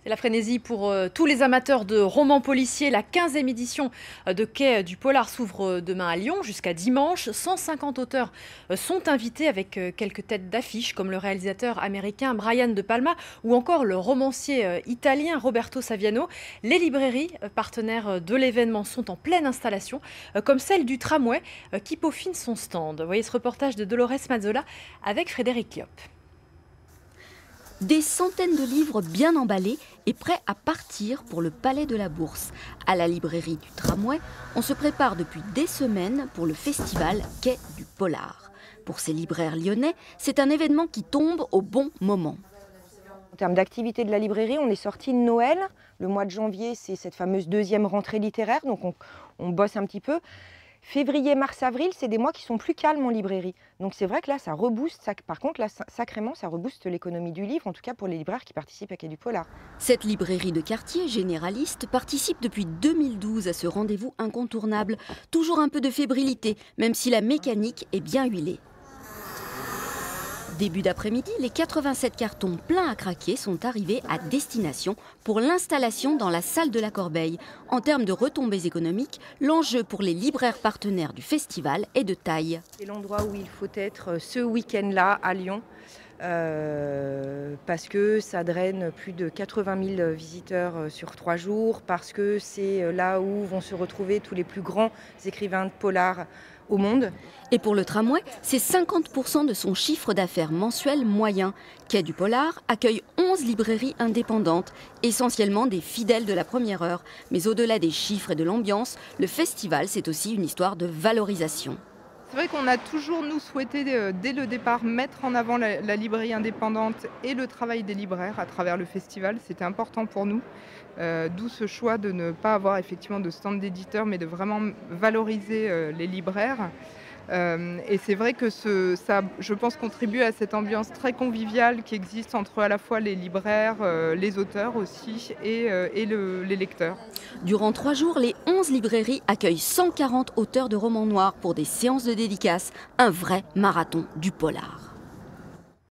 C'est la frénésie pour tous les amateurs de romans policiers. La 15e édition de Quai du Polar s'ouvre demain à Lyon jusqu'à dimanche. 150 auteurs sont invités avec quelques têtes d'affiche comme le réalisateur américain Brian De Palma ou encore le romancier italien Roberto Saviano. Les librairies partenaires de l'événement sont en pleine installation comme celle du Tramway qui peaufine son stand. Vous voyez ce reportage de Dolores Mazzola avec Frédéric Kiop. Des centaines de livres bien emballés et prêts à partir pour le Palais de la Bourse. À la librairie du Tramway, on se prépare depuis des semaines pour le festival Quai du Polar. Pour ces libraires lyonnais, c'est un événement qui tombe au bon moment. En termes d'activité de la librairie, on est sorti de Noël. Le mois de janvier, c'est cette fameuse deuxième rentrée littéraire, donc on bosse un petit peu. Février, mars, avril, c'est des mois qui sont plus calmes en librairie. Donc c'est vrai que là, ça rebooste. Par contre, là, sacrément, ça rebooste l'économie du livre, en tout cas pour les libraires qui participent à Quai du Polar. Cette librairie de quartier généraliste participe depuis 2012 à ce rendez-vous incontournable. Toujours un peu de fébrilité, même si la mécanique est bien huilée. Début d'après-midi, les 87 cartons pleins à craquer sont arrivés à destination pour l'installation dans la salle de la Corbeille. En termes de retombées économiques, l'enjeu pour les libraires partenaires du festival est de taille. C'est l'endroit où il faut être ce week-end-là à Lyon. Parce que ça draine plus de 80 000 visiteurs sur 3 jours, parce que c'est là où vont se retrouver tous les plus grands écrivains de polar au monde. Et pour le Tramway, c'est 50% de son chiffre d'affaires mensuel moyen. Quai du Polar accueille 11 librairies indépendantes, essentiellement des fidèles de la première heure. Mais au-delà des chiffres et de l'ambiance, le festival, c'est aussi une histoire de valorisation. C'est vrai qu'on a toujours, nous, souhaité, dès le départ, mettre en avant la librairie indépendante et le travail des libraires à travers le festival. C'était important pour nous, d'où ce choix de ne pas avoir effectivement de stand d'éditeurs, mais de vraiment valoriser les libraires. Et c'est vrai que ça, je pense, contribue à cette ambiance très conviviale qui existe entre à la fois les libraires, les auteurs aussi et les lecteurs. Durant 3 jours, les 11 librairies accueillent 140 auteurs de romans noirs pour des séances de dédicaces, un vrai marathon du polar.